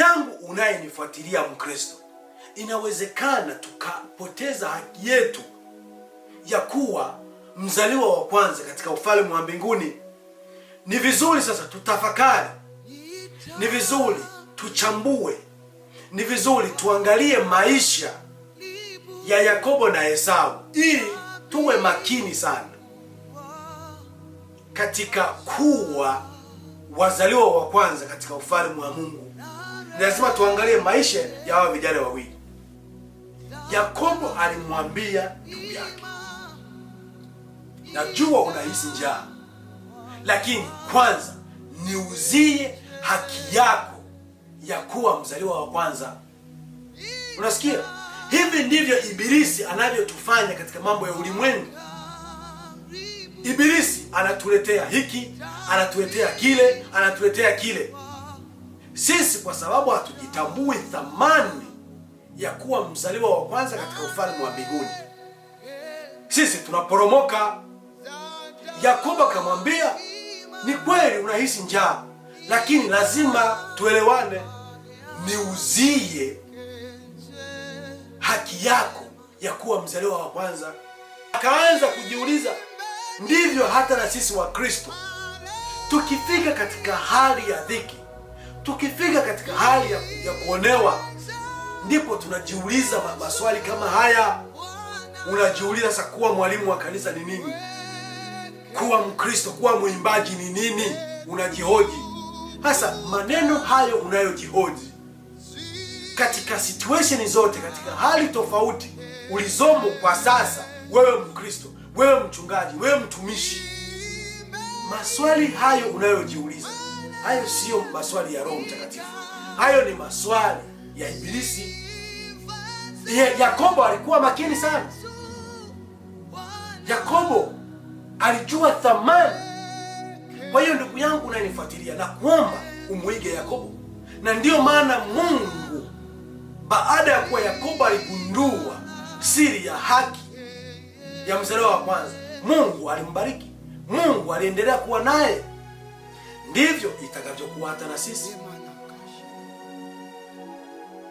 yangu unayenifuatilia Mkristo, inawezekana tukapoteza haki yetu ya kuwa mzaliwa wa kwanza katika ufalme wa mbinguni. Ni vizuri sasa tutafakari, ni vizuri tuchambue, ni vizuri tuangalie maisha ya Yakobo na Esau ili tuwe makini sana katika kuwa wazaliwa wa kwanza katika ufalme wa Mungu. Lazima tuangalie maisha ya hawa vijana wawili. Yakobo alimwambia ndugu yake, najua unahisi njaa, lakini kwanza niuzie haki yako ya kuwa mzaliwa wa kwanza. Unasikia? Hivi ndivyo Ibilisi anavyotufanya katika mambo ya ulimwengu. Ibilisi anatuletea hiki, anatuletea kile, anatuletea kile. Sisi kwa sababu hatujitambui thamani ya kuwa mzaliwa wa kwanza katika ufalme wa mbinguni, sisi tunaporomoka. Yakobo akamwambia, ni kweli unahisi njaa, lakini lazima tuelewane, niuzie haki yako ya kuwa mzaliwa wa kwanza. Akaanza kujiuliza, ndivyo hata na sisi wa Kristo tukifika katika hali ya dhiki, tukifika katika hali ya kuonewa, ndipo tunajiuliza maswali kama haya. Unajiuliza sasa, kuwa mwalimu wa kanisa ni nini? Kuwa Mkristo, kuwa mwimbaji ni nini? Unajihoji. Sasa maneno hayo unayojihoji katika situation zote, katika hali tofauti ulizomo kwa sasa, wewe Mkristo, wewe mchungaji, wewe mtumishi, maswali hayo unayojiuliza, hayo sio maswali ya Roho Mtakatifu. Hayo ni maswali ya Ibilisi. Yakobo alikuwa makini sana. Yakobo alijua thamani. Kwa hiyo ndugu yangu unayenifuatilia, na kuomba umuige Yakobo. Na ndiyo maana Mungu, baada ya kuwa Yakobo aligundua siri ya haki ya mzaliwa wa kwanza, Mungu alimbariki. Mungu aliendelea kuwa naye. Ndivyo itakavyokuwa hata na sisi.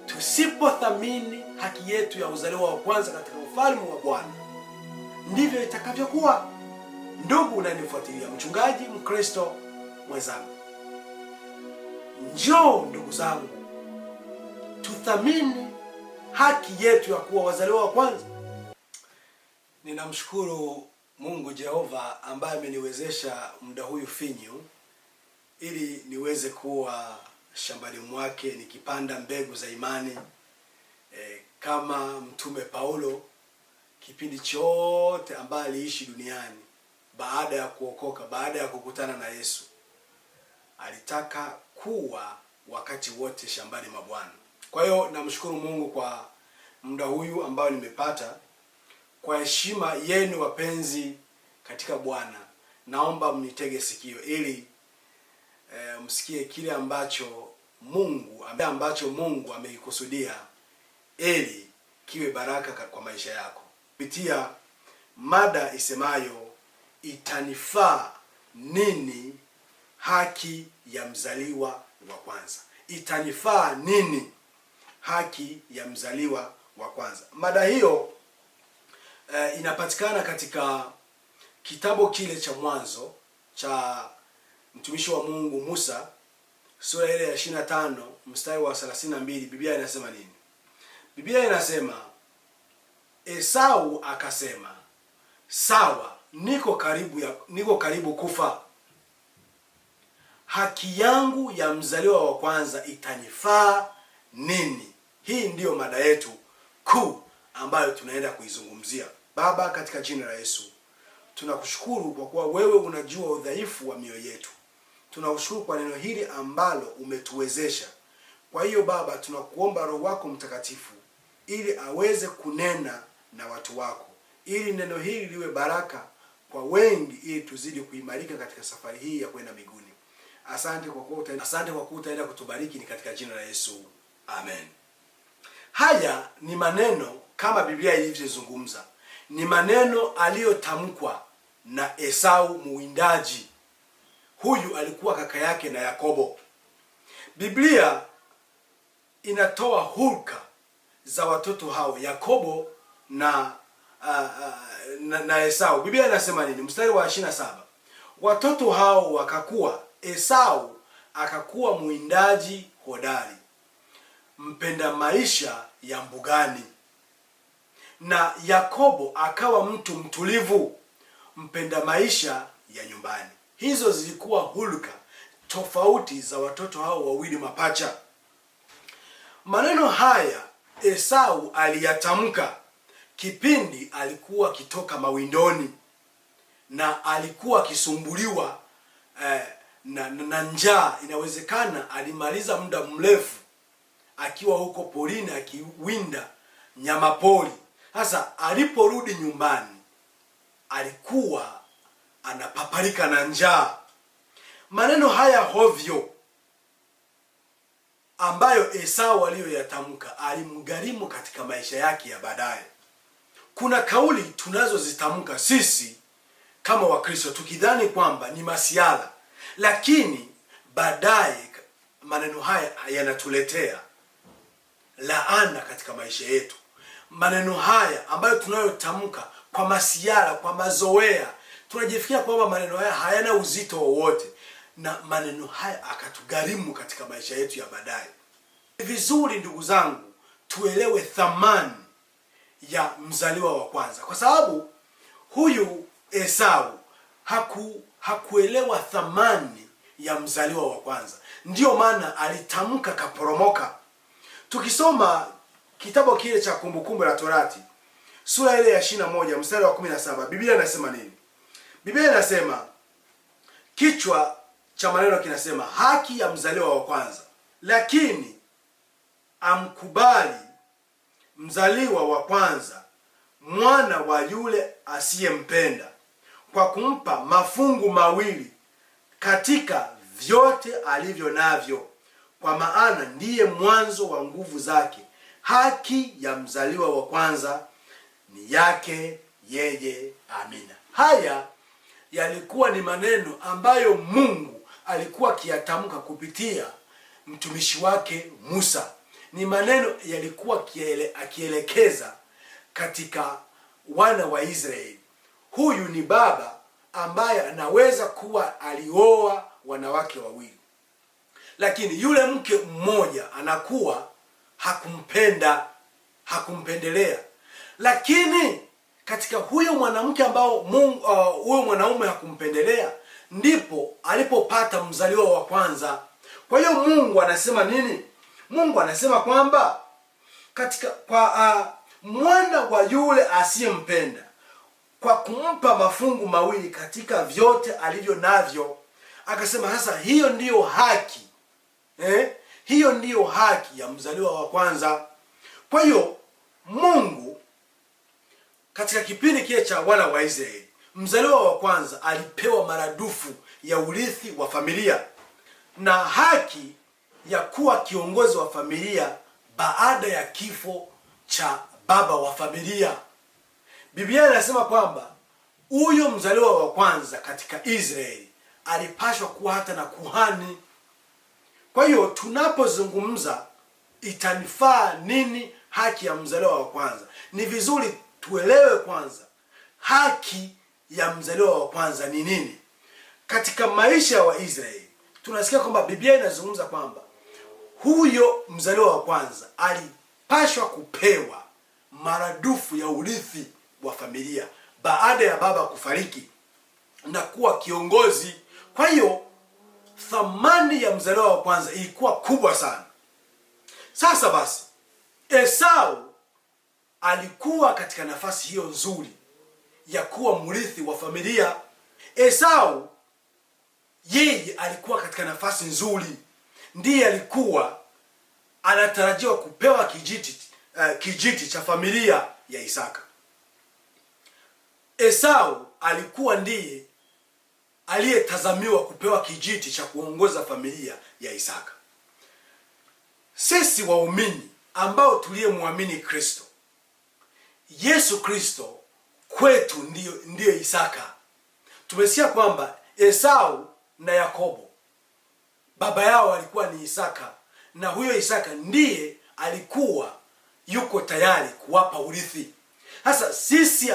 Tusipothamini haki yetu ya uzaliwa wa kwanza katika ufalme wa Bwana, ndivyo itakavyokuwa. Ndugu unanifuatilia, mchungaji Mkristo mwenzangu, njoo ndugu zangu, tuthamini haki yetu ya kuwa wazaliwa wa kwanza. Ninamshukuru Mungu Jehova ambaye ameniwezesha muda huyu finyu ili niweze kuwa shambani mwake nikipanda mbegu za imani, kama mtume Paulo kipindi chote ambaye aliishi duniani baada ya kuokoka, baada ya kukutana na Yesu, alitaka kuwa wakati wote shambani mwa Bwana. Kwa hiyo namshukuru Mungu kwa muda huyu ambao nimepata. Kwa heshima yenu wapenzi katika Bwana, naomba mnitege sikio ili msikie kile ambacho Mungu ameikusudia ili kiwe baraka kwa maisha yako, kupitia mada isemayo, itanifaa nini haki ya mzaliwa wa kwanza? Itanifaa nini haki ya mzaliwa wa kwanza? Mada hiyo inapatikana katika kitabu kile cha Mwanzo cha mtumishi wa Mungu Musa, sura ile ya 25 mstari wa 32. Biblia inasema nini? Biblia inasema, Esau akasema, sawa, niko karibu kufa. Haki yangu ya mzaliwa wa kwanza itanifaa nini? Hii ndiyo mada yetu kuu ambayo tunaenda kuizungumzia. Baba, katika jina la Yesu, tunakushukuru kwa kuwa wewe unajua udhaifu wa mioyo yetu. Tunakushukuru kwa neno hili ambalo umetuwezesha. Kwa hiyo Baba, tunakuomba Roho wako Mtakatifu ili aweze kunena na watu wako, ili neno hili liwe baraka kwa wengi, ili tuzidi kuimarika katika safari hii ya kwenda mbinguni. Asante kwa kuwa utaenda kutubariki, ni katika jina la Yesu. Amen. Haya ni maneno kama Biblia ilivyozungumza. Ni maneno aliyotamkwa na Esau muwindaji. Huyu alikuwa kaka yake na Yakobo. Biblia inatoa hulka za watoto hao Yakobo na Esau. Biblia inasema nini? Mstari wa 27. Watoto hao wakakuwa, Esau akakuwa mwindaji hodari, mpenda maisha ya mbugani, na Yakobo akawa mtu mtulivu, mpenda maisha ya nyumbani. Hizo zilikuwa hulka tofauti za watoto hao wawili mapacha. Maneno haya Esau aliyatamka kipindi alikuwa kitoka mawindoni na alikuwa akisumbuliwa na njaa. Inawezekana alimaliza muda mrefu akiwa huko porini akiwinda nyama pori. Sasa aliporudi nyumbani alikuwa anapaparika na njaa. Maneno haya hovyo ambayo Esau aliyoyatamka alimgharimu katika maisha yake ya baadaye. Kuna kauli tunazozitamka sisi kama Wakristo tukidhani kwamba ni masiala, lakini baadaye maneno haya yanatuletea laana katika maisha yetu. Maneno haya ambayo tunayotamka kwa masiala, kwa mazoea, tunajifikia kwamba maneno haya hayana uzito wowote, na maneno haya akatugharimu katika maisha yetu ya baadaye. Vizuri ndugu zangu, tuelewe thamani ya mzaliwa wa kwanza, kwa sababu huyu Esau hakuelewa thamani ya mzaliwa wa kwanza. Ndiyo maana alitamka kaporomoka. Tukisoma kitabu kile cha Kumbukumbu la Torati sura ile ya 21 mstari wa 17, Biblia inasema nini? Biblia inasema, kichwa cha maneno kinasema haki ya mzaliwa wa kwanza, lakini amkubali mzaliwa wa kwanza mwana wa yule asiyempenda, kwa kumpa mafungu mawili katika vyote alivyo navyo, kwa maana ndiye mwanzo wa nguvu zake. Haki ya mzaliwa wa kwanza ni yake yeye. Amina. Haya yalikuwa ni maneno ambayo Mungu alikuwa akiyatamka kupitia mtumishi wake Musa. Ni maneno yalikuwa akielekeza katika wana wa Israeli. Huyu ni baba ambaye anaweza kuwa alioa wanawake wawili, lakini yule mke mmoja anakuwa hakumpendelea. Lakini katika huyo mwanamke ambao huyo mwanaume hakumpendelea, ndipo alipopata mzaliwa wa kwanza. Kwa hiyo Mungu anasema nini? Mungu anasema kwamba kwa mwana wa yule asiyempenda, kwa kumpa mafungu mawili katika vyote alivyo navyo, akasema sasa hiyo ndiyo haki. Hiyo ndiyo haki ya mzaliwa wa kwanza. Kwa hiyo Mungu katika kipindi kile cha wana wa Israeli, mzaliwa wa kwanza alipewa maradufu ya urithi wa familia na haki ya kuwa kiongozi wa familia baada ya kifo cha baba wa familia. Biblia inasema kwamba huyo mzaliwa wa kwanza katika Israeli alipashwa kuwa hata na kuhani. Kwa hiyo tunapozungumza itanifaa nini haki ya mzaliwa wa kwanza, ni vizuri tuelewe kwanza haki ya mzaliwa wa kwanza ni nini. Katika maisha ya Waisraeli tunasikia kwamba Biblia inazungumza kwamba huyo mzaliwa wa kwanza alipashwa kupewa maradufu ya urithi wa familia baada ya baba kufariki na kuwa kiongozi. Kwa hiyo thamani ya mzaliwa wa kwanza ilikuwa kubwa sana. Sasa basi, Esau alikuwa katika nafasi hiyo nzuri ya kuwa mrithi wa familia. Esau yeye alikuwa katika nafasi nzuri, ndiye alikuwa anatarajiwa kupewa kijiti cha familia ya Isaka. Esau alikuwa ndiye aliyetazamiwa kupewa kijiti cha kuongoza familia ya Isaka. Sisi waumini ambao tuliyemwamini Kristo, Yesu Kristo kwetu ndiyo Isaka. Tumesikia kwamba Esau na Yakobo baba yao alikuwa ni Isaka na huyo Isaka ndiye alikuwa yuko tayari kuwapa urithi. Sasa sisi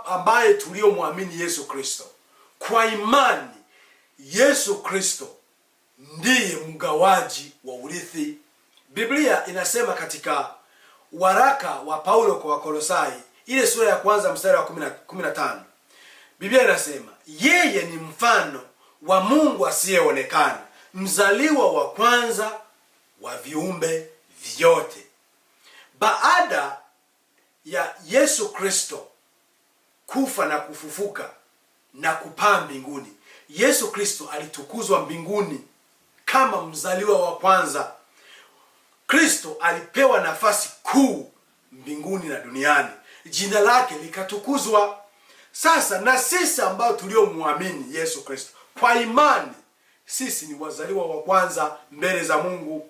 ambaye tuliomwamini Yesu Kristo, kwa imani Yesu Kristo ndiye mgawaji wa urithi. Biblia inasema katika waraka wa Paulo kwa Wakolosai, ile sura ya kwanza mstari wa 15, Biblia inasema yeye ni mfano wa Mungu asiyeonekana, mzaliwa wa kwanza wa viumbe vyote. Baada ya Yesu Kristo kufa na kufufuka na kupaa mbinguni, Yesu Kristo alitukuzwa mbinguni kama mzaliwa wa kwanza. Kristo alipewa nafasi kuu mbinguni na duniani, jina lake likatukuzwa. Sasa na sisi ambao tuliomwamini Yesu Kristo kwa imani, sisi ni wazaliwa wa kwanza mbele za Mungu.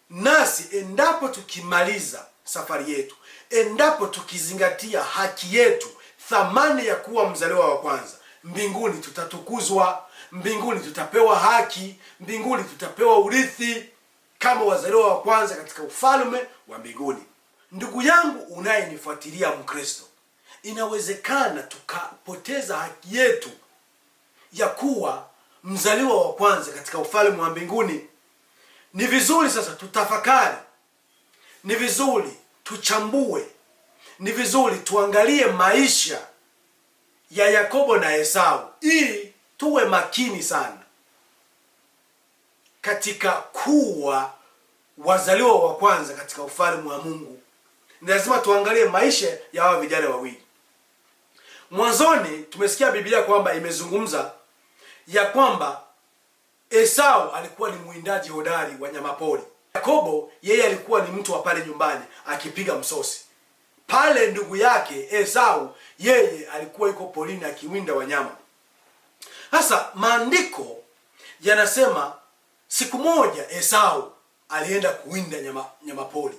Nasi endapo tukimaliza safari yetu, endapo tukizingatia haki yetu, thamani ya kuwa mzaliwa wa kwanza, mbinguni tutatukuzwa, mbinguni tutapewa haki, mbinguni tutapewa urithi kama wazaliwa wa kwanza katika ufalme wa mbinguni. Ndugu yangu unayenifuatilia Mkristo, inawezekana tukapoteza haki yetu ya kuwa mzaliwa wa kwanza katika ufalme wa mbinguni. Ni vizuri sasa tutafakari, ni vizuri tuchambue, ni vizuri tuangalie maisha ya Yakobo na Esau ili tuwe makini sana katika kuwa wazaliwa wa kwanza katika ufalme wa Mungu. Ni lazima tuangalie maisha ya hawa vijana wawili. Mwanzoni tumesikia Biblia kwamba imezungumza ya kwamba Esau alikuwa ni mwindaji hodari wa nyamapori. Yakobo yeye alikuwa ni mtu wa pale nyumbani akipiga msosi. Pale ndugu yake Esau yeye alikuwa yuko porini akiwinda wanyama. Sasa maandiko yanasema siku moja Esau alienda kuwinda nyamapori.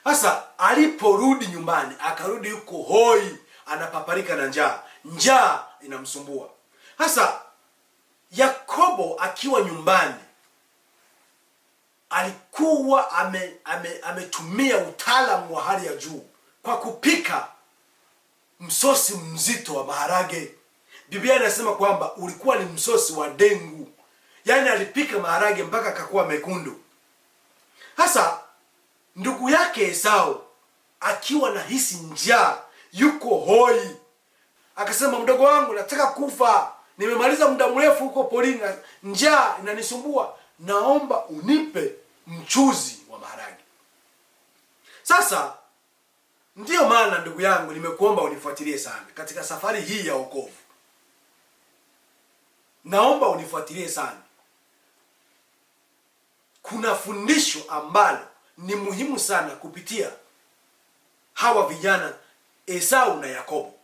Sasa aliporudi nyumbani, akarudi yuko hoi, anapaparika na njaa. Njaa inamsumbua. Sasa Yakobo akiwa nyumbani alikuwa ametumia utaalamu wa hali ya juu kwa kupika msosi mzito wa maharage. Biblia inasema kwamba ulikuwa ni msosi wa dengu. Yaani alipika maharage mpaka akakuwa mekundu. Sasa ndugu yake Esau akiwa na hisi njaa, yuko hoi, akasema, mdogo wangu nataka kufa, nimemaliza muda mrefu huko porini, njaa inanisumbua, naomba unipe mchuzi wa maharage. Sasa ndiyo maana ndugu yangu nimekuomba unifuatilie sana katika safari hii ya wokovu. Naomba unifuatilie sana. Kuna fundisho ambalo ni muhimu sana kupitia hawa vijana Esau na Yakobo.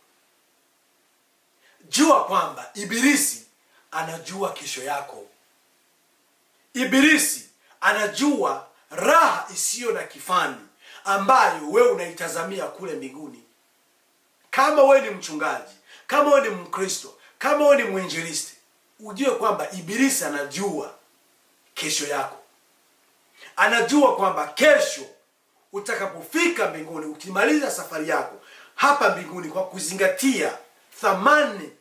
Jua kwamba Ibilisi anajua kesho yako. Ibilisi anajua raha isiyo na kifani ambayo wewe unaitazamia kule mbinguni. Kama wewe ni mchungaji, kama wewe ni Mkristo, kama wewe ni mwinjilisti, ujue kwamba Ibilisi anajua kesho yako. Anajua kwamba kesho utakapofika mbinguni, ukimaliza safari yako hapa mbinguni kwa kuzingatia thamani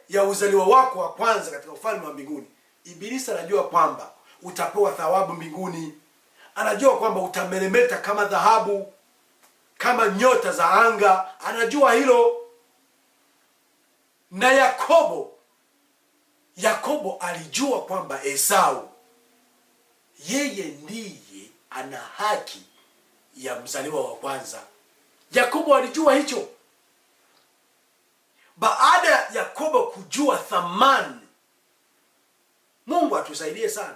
ya uzaliwa wako wa kwanza katika ufalme wa mbinguni, Ibilisi anajua kwamba utapewa thawabu mbinguni. Anajua kwamba utameremeta kama dhahabu, kama nyota za anga. Anajua hilo. Na Yakobo alijua kwamba Esau yeye ndiye ana haki ya mzaliwa wa kwanza. Yakobo alijua hicho. Baada ya Yakobo kujua thamani, Mungu atusaidie sana.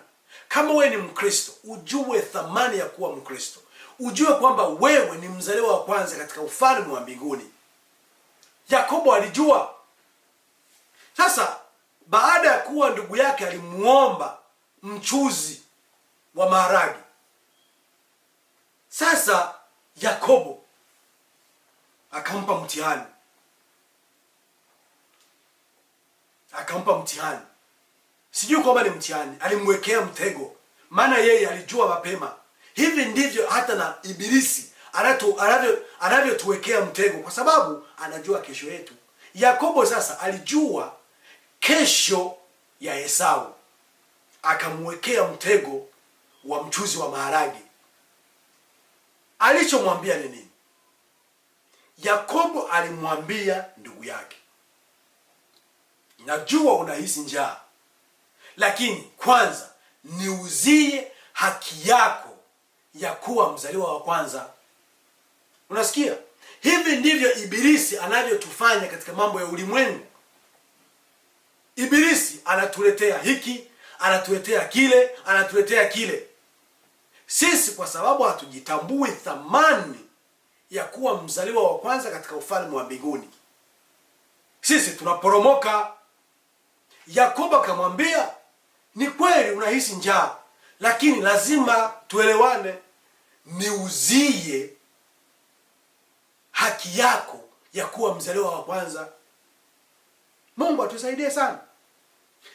Kama wewe ni Mkristo, ujue thamani ya kuwa Mkristo. Ujue kwamba wewe ni mzaliwa wa kwanza katika ufalme wa mbinguni. Yakobo alijua. Sasa baada ya kuwa ndugu yake alimuomba mchuzi wa maharage, sasa Yakobo akampa mtihani. Sijui kwamba ni mtihani, alimwekea mtego. maana yeye alijua mapema. Hivi ndivyo hata na Ibilisi anavyotuwekea mtego, kwa sababu anajua kesho yetu. Yakobo sasa alijua kesho ya Esau, akamwekea mtego wa mchuzi wa maharage. Alichomwambia ni nini? Yakobo alimwambia ndugu yake, najua unahisi njaa, lakini kwanza niuzie haki yako ya kuwa mzaliwa wa kwanza. Unasikia? Hivi ndivyo Ibilisi anavyotufanya katika mambo ya ulimwengu. Ibilisi anatuletea hiki, anatuletea kile, anatuletea kile. Sisi kwa sababu hatujitambui thamani ya kuwa mzaliwa wa kwanza katika ufalme wa mbinguni, sisi tunaporomoka. Yakobo akamwambia, ni kweli unahisi njaa, lakini lazima tuelewane. Niuzie haki yako ya kuwa mzaliwa wa kwanza. Mungu atusaidie sana.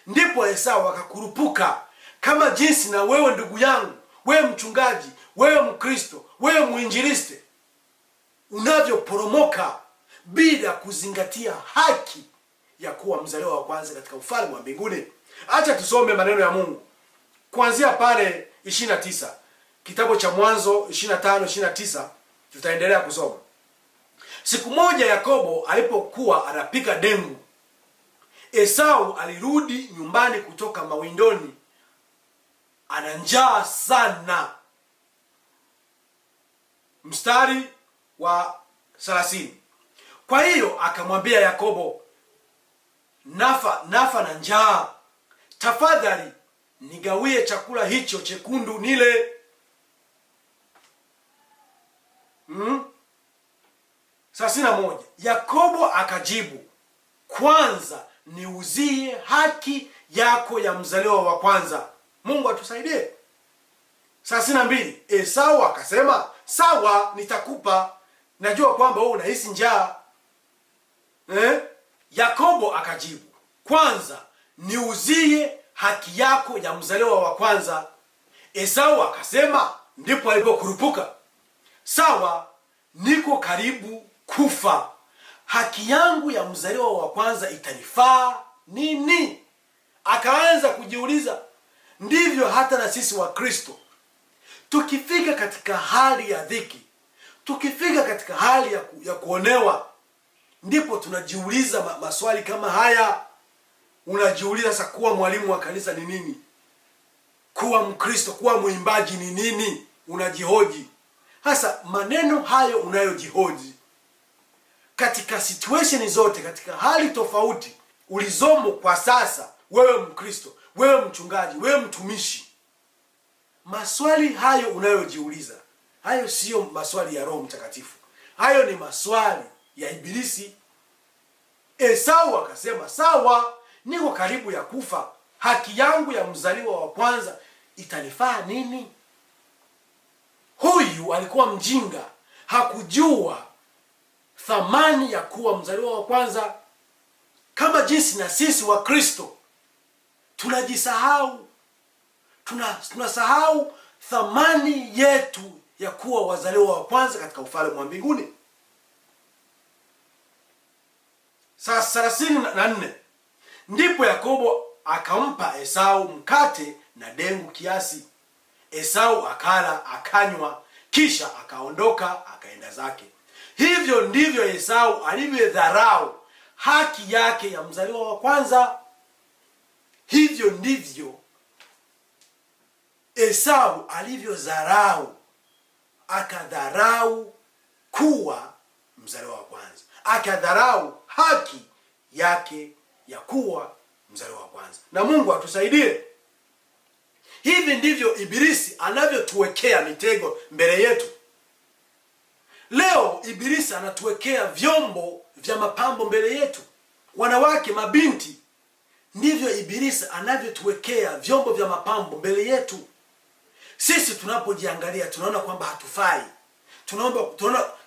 Ndipo Esau akakurupuka, kama jinsi na wewe ndugu yangu, wewe mchungaji, wewe Mkristo, wewe mwinjilisti, unavyoporomoka bila kuzingatia haki ya kuwa mzaliwa wa kwanza katika ufalme wa mbinguni. Acha tusome maneno ya Mungu kuanzia pale 29, kitabu cha Mwanzo 25-29. Tutaendelea kusoma. Siku moja Yakobo alipokuwa anapika dengu, Esau alirudi nyumbani kutoka mawindoni, ana njaa sana. Mstari wa 30. Kwa hiyo akamwambia Yakobo, nafa na njaa, tafadhali nigawie chakula hicho chekundu nile. 31. Yakobo akajibu, kwanza niuzie haki yako ya mzaliwa wa kwanza. Mungu atusaidie. 32. Esau akasema, sawa, nitakupa, najua kwamba wewe unahisi njaa. Yakobo akajibu, kwanza niuzie haki yako ya mzaliwa wa kwanza. Esau akasema, ndipo alipokurupuka, sawa, niko karibu kufa, haki yangu ya mzaliwa wa kwanza itanifaa nini? Akaanza kujiuliza. Ndivyo hata na sisi wa Kristo, tukifika katika hali ya dhiki, tukifika katika hali ya kuonewa, ndipo tunajiuliza maswali kama haya. Unajiuliza sasa, kuwa mwalimu wa kanisa ni nini? Kuwa Mkristo, kuwa mwimbaji ni nini? Unajihoji. Hasa maneno hayo unayojihoji katika situation zote, katika hali tofauti ulizomo kwa sasa, wewe Mkristo, wewe mchungaji, wewe mtumishi, maswali hayo unayojiuliza, hayo siyo maswali ya Roho Mtakatifu. Hayo ni maswali ya Ibilisi. Esau akasema, sawa, niko karibu ya kufa, haki yangu ya mzaliwa wa kwanza itanifaa nini? Huyu alikuwa mjinga, hakujua thamani ya kuwa mzaliwa wa kwanza. Kama jinsi na sisi wa Kristo tunajisahau, tunasahau thamani yetu ya kuwa wazaliwa wa kwanza katika ufalme wa mbinguni. Sasa 34. Ndipo Yakobo akampa Esau mkate na dengu kiasi. Esau akala, akanywa, kisha akaondoka akaenda zake. Hivyo ndivyo Esau alivyodharau haki yake ya mzaliwa wa kwanza. Hivyo ndivyo Esau alivyodharau, akadharau kuwa mzaliwa wa kwanza, akadharau haki yake ya kuwa mzaliwa wa kwanza. Na Mungu atusaidie. Hivi ndivyo Ibilisi anavyotuwekea mitego mbele yetu. Leo Ibilisi anatuwekea vyombo vya mapambo mbele yetu. Wanawake, mabinti, ndivyo Ibilisi anavyotuwekea vyombo vya mapambo mbele yetu. Sisi tunapojiangalia tunaona kwamba hatufai.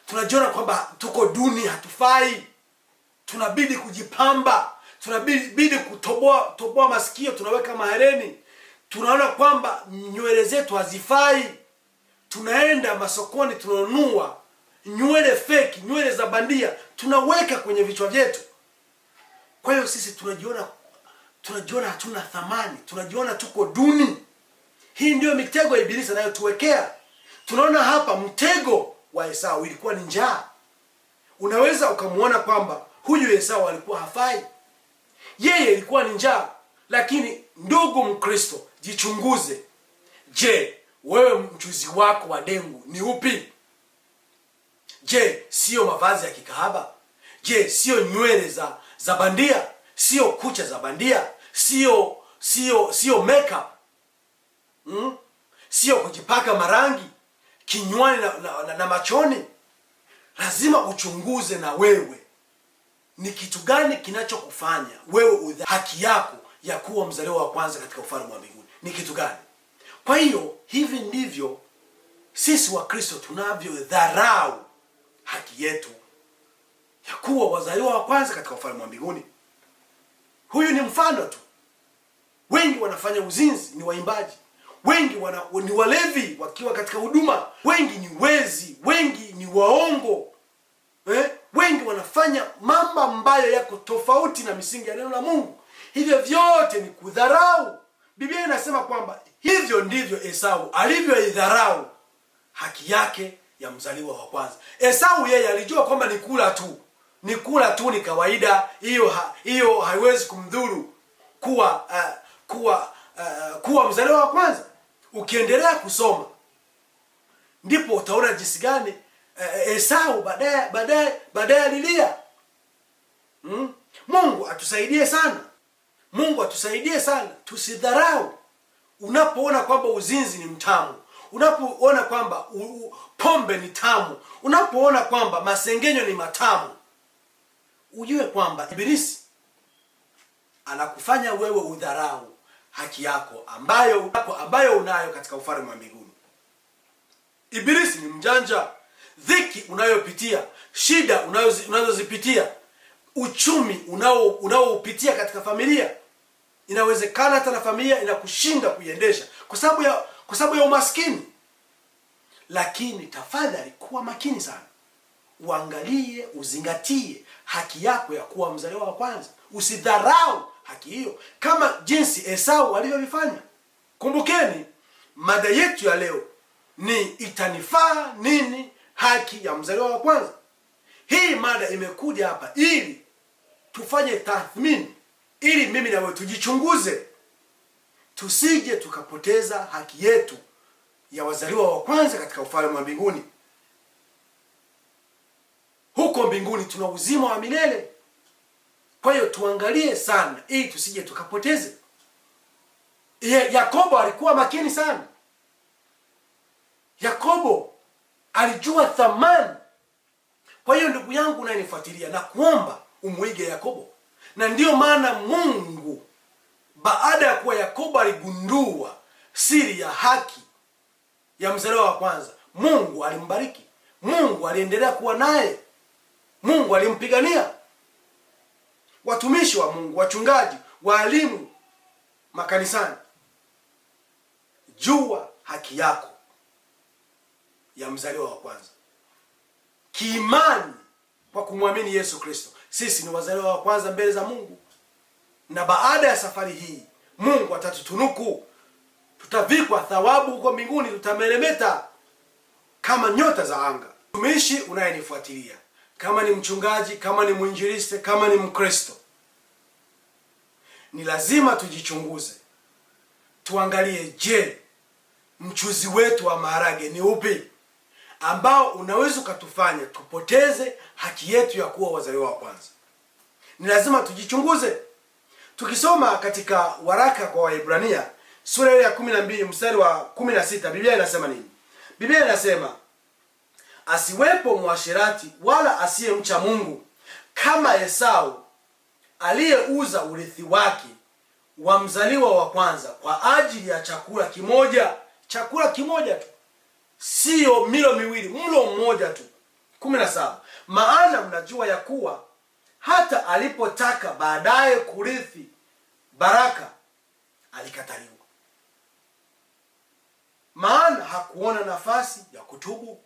Tunajiona kwamba tuko duni, hatufai. Tunabidi kujipamba, tunabidi kutoboa masikio, tunaweka mahereni, tunaona kwamba nywele zetu hazifai, tunaenda masokoni tunanunua nywele fake, nywele za bandia, tunaweka kwenye vichwa vyetu. Kwa hiyo sisi tunajiona hatuna thamani, tunajiona tuko duni. Hii ndio mitego ya Ibilisi anayotuwekea. Tunaona hapa mtego wa Esau ilikuwa ni njaa. Unaweza ukamuona kwamba huyu Esau alikuwa hafai, yeye ilikuwa ni njaa. Lakini ndugu Mkristo, jichunguze. Je, wewe mchuzi wako wa dengu ni upi? Je, sio mavazi ya kikahaba? Je, sio nywele za bandia? Sio kucha za bandia? Sio makeup? Sio kujipaka marangi kinywani na machoni? Lazima uchunguze na wewe ni kitu gani kinachokufanya wewe haki yako ya kuwa mzaliwa wa kwanza katika ufalme wa mbinguni. Ni kitu gani? Kwa hiyo hivi ndivyo sisi wa Kristo tunavyodharau haki yetu ya kuwa wazaliwa wa kwanza katika ufalme wa mbinguni. Huyu ni mfano tu. Wengi wanafanya uzinzi, ni waimbaji. Wengi ni walevi wakiwa katika huduma. Wengi ni wezi, wengi ni waongo. Wengi wanafanya mambo ambayo yako tofauti na misingi ya neno la Mungu. Hivyo vyote ni kudharau. Biblia inasema kwamba hivyo ndivyo Esau alivyoidharau haki yake ya mzaliwa wa kwanza. Esau yeye alijua kwamba ni kula tu ni kawaida, hiyo haiwezi kumdhuru kuwa mzaliwa wa kwanza. Ukiendelea kusoma ndipo utaona jinsi gani Esau baadaye alilia. Mungu atusaidie sana. Mungu atusaidie sana tusidharau. Unapoona kwamba uzinzi ni mtamu, unapoona kwamba pombe ni tamu, unapoona kwamba masengenyo ni matamu, ujue kwamba Ibilisi anakufanya wewe udharau haki yako ambayo unayo katika ufalme wa mbinguni. Ibilisi ni mjanja. Dhiki unayopitia, shida unazozipitia, uchumi unaopitia katika familia, inawezekana hata na familia inakushinda kuiendesha kwa sababu ya umaskini. Lakini tafadhali kuwa makini sana. Uangalie, uzingatie haki yako ya kuwa mzaliwa wa kwanza. Usidharau haki hiyo kama jinsi Esau alivyofanya. Kumbukeni, mada yetu ya leo ni itanifaa nini haki ya mzaliwa wa kwanza. Hii mada imekuja hapa ili tufanye tathmini, ili mimi na wewe tujichunguze, tusije tukapoteza haki yetu ya wazaliwa wa kwanza katika ufalme wa mbinguni. Huko mbinguni tuna uzima wa milele. Kwa hiyo tuangalie sana ili tusije tukapoteze. Yakobo alikuwa makini sana. Yakobo alijua thamani. Kwa hiyo ndugu yangu unayenifuatilia, na kuomba umuige Yakobo. Na ndiyo maana Mungu, baada ya kuwa Yakobo aligundua siri ya haki ya mzaliwa wa kwanza, Mungu alimbariki. Mungu aliendelea kuwa naye. Mungu alimpigania. Watumishi wa Mungu, wachungaji, walimu makanisani, jua haki yako ya mzaliwa wa kwanza. Kiimani, kwa kumwamini Yesu Kristo, sisi ni wazaliwa wa kwanza mbele za Mungu. Na baada ya safari hii Mungu atatutunuku. Tutavikwa thawabu huko mbinguni, tutameremeta kama nyota za anga. Mtumishi unayenifuatilia, kama ni mchungaji, kama ni mwinjilisti, kama ni Mkristo, ni lazima tujichunguze. Tuangalie, je, mchuzi wetu wa maharage ni upi ambao unaweza ukatufanya tupoteze haki yetu ya kuwa wazaliwa wa kwanza. Ni lazima tujichunguze. Tukisoma katika waraka kwa Waebrania sura ya 12 mstari wa 16, Biblia inasema nini? Biblia inasema, asiwepo mwasherati wala asiyemcha Mungu kama Esau aliyeuza urithi wake wa mzaliwa wa kwanza kwa ajili ya chakula kimoja tu, sio milo miwili, mlo mmoja tu. 17, maana mnajua ya kuwa hata alipotaka baadaye kurithi baraka alikataliwa. maana hakuona nafasi ya kutubu,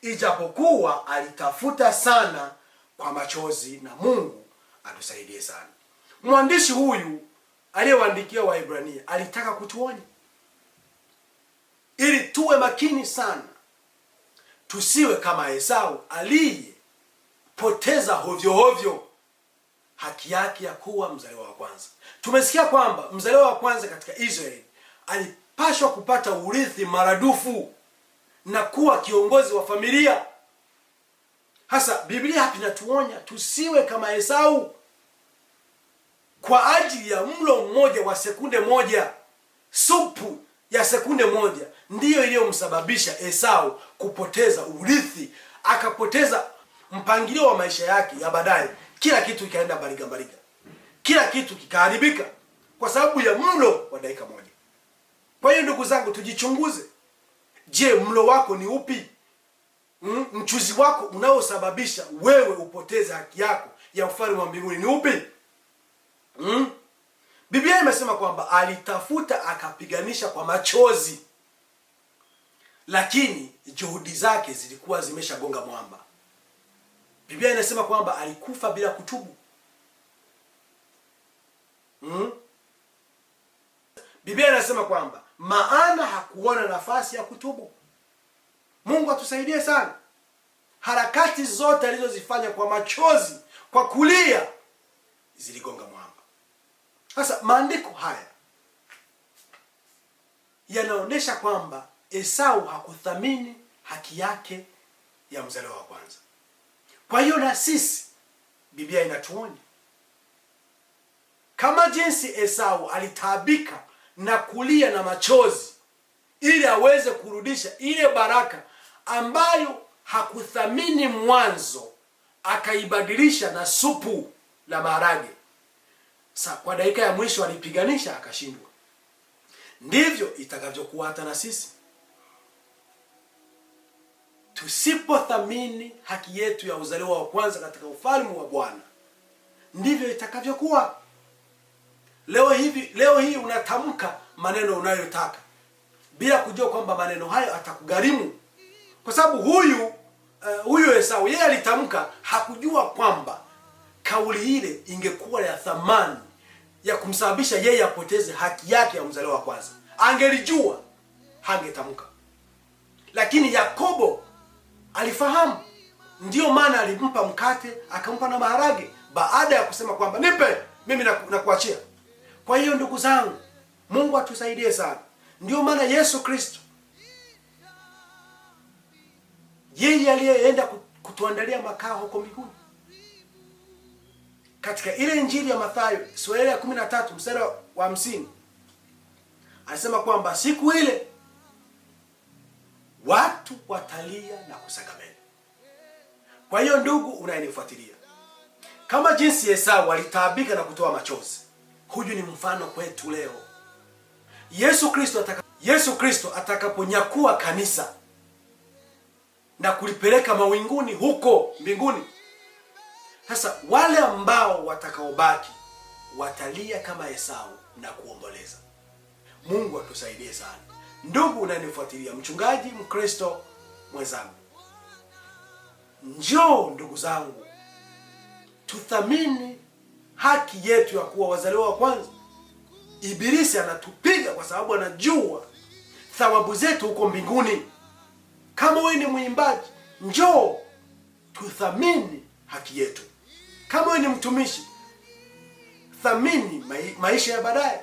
ijapokuwa alitafuta sana kwa machozi. Na Mungu atusaidie sana. Mwandishi huyu aliyewaandikia Waebrania alitaka kutuonya ili tuwe makini sana, tusiwe kama Esau aliyepoteza hovyo hovyo haki yake ya kuwa mzaliwa wa kwanza. Tumesikia kwamba mzaliwa wa kwanza katika Israeli alipashwa kupata urithi maradufu na kuwa kiongozi wa familia. Hasa Biblia hapa inatuonya tusiwe kama Esau. Kwa ajili ya mlo mmoja wa sekunde moja, supu ya sekunde moja, ndiyo iliyomsababisha Esau kupoteza urithi, akapoteza mpangilio wa maisha yake ya baadaye. Kila kitu kikaenda bariga, kila kitu kikaharibika kwa sababu ya mlo wa dakika moja. Kwa hiyo ndugu zangu, tujichunguze. Je, mlo wako ni upi? Mchuzi wako unaosababisha wewe upoteze haki yako ya ufalme wa mbinguni ni upi? Biblia imesema kwamba alitafuta akapiganisha kwa machozi, lakini juhudi zake zilikuwa zimeshagonga mwamba. Biblia inasema kwamba alikufa bila kutubu. Biblia inasema kwamba maana hakuona nafasi ya kutubu. Mungu atusaidie sana. Harakati zote alizozifanya kwa machozi, kwa kulia, ziligonga mwamba. Sasa maandiko haya yanaonyesha kwamba Esau hakuthamini haki yake ya mzaliwa wa kwanza. Kwa hiyo na sisi Biblia inatuonya, kama jinsi Esau alitaabika na kulia na machozi ili aweze kurudisha ile baraka ambayo hakuthamini mwanzo, akaibadilisha na supu la maharage. Sasa kwa dakika ya mwisho alipiganisha akashindwa. Ndivyo itakavyokuwa hata na sisi. Tusipothamini haki yetu ya uzaliwa wa kwanza katika ufalme wa Bwana, ndivyo itakavyokuwa. Leo hii unatamka maneno unayotaka bila kujua kwamba maneno hayo atakugharimu. Kwa sababu huyu Esau, yeye alitamka, hakujua kwamba kauli ile ingekuwa ya thamani ya kumsababisha yeye apoteze haki yake ya mzaliwa wa kwanza. Angelijua, hangetamka. Lakini Yakobo alifahamu, ndiyo maana alimpa mkate, akampa na maharage, baada ya kusema kwamba nipe, mimi nakuachia. Kwa hiyo ndugu zangu, Mungu atusaidie sana. Ndiyo maana Yesu Kristo, yeye aliyeenda kutuandalia makao huko mbinguni, katika ile Injili ya Mathayo sura ya 13 mstari wa 50, anasema kwamba siku ile watu watalia na kusaga meno. Kwa hiyo ndugu unayenifuatilia, kama jinsi Esau alitaabika na kutoa machozi, huyu ni mfano kwetu leo. Yesu Kristo atakaponyakua kanisa na kulipeleka mawinguni huko mbinguni, sasa wale ambao watakaobaki watalia kama Esau na kuomboleza. Mungu atusaidie sana. Ndugu unanifuatilia, mchungaji Mkristo mwenzangu, njoo ndugu zangu, tuthamini haki yetu ya kuwa wazaliwa wa kwanza. Ibilisi anatupiga kwa sababu anajua thawabu zetu huko mbinguni. Kama wewe ni mwimbaji, njoo tuthamini haki yetu. Kama wewe ni mtumishi, thamini maisha ya baadaye.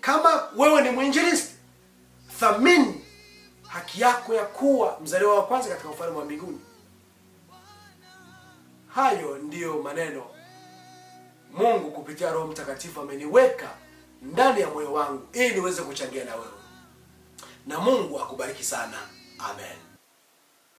Kama wewe ni mwinjilisti, thamini haki yako ya kuwa mzaliwa wa kwanza katika ufalme wa mbinguni. Hayo ndiyo maneno Mungu kupitia Roho Mtakatifu ameniweka ndani ya moyo wangu ili niweze kuchangia na wewe. Na Mungu akubariki sana. Amen.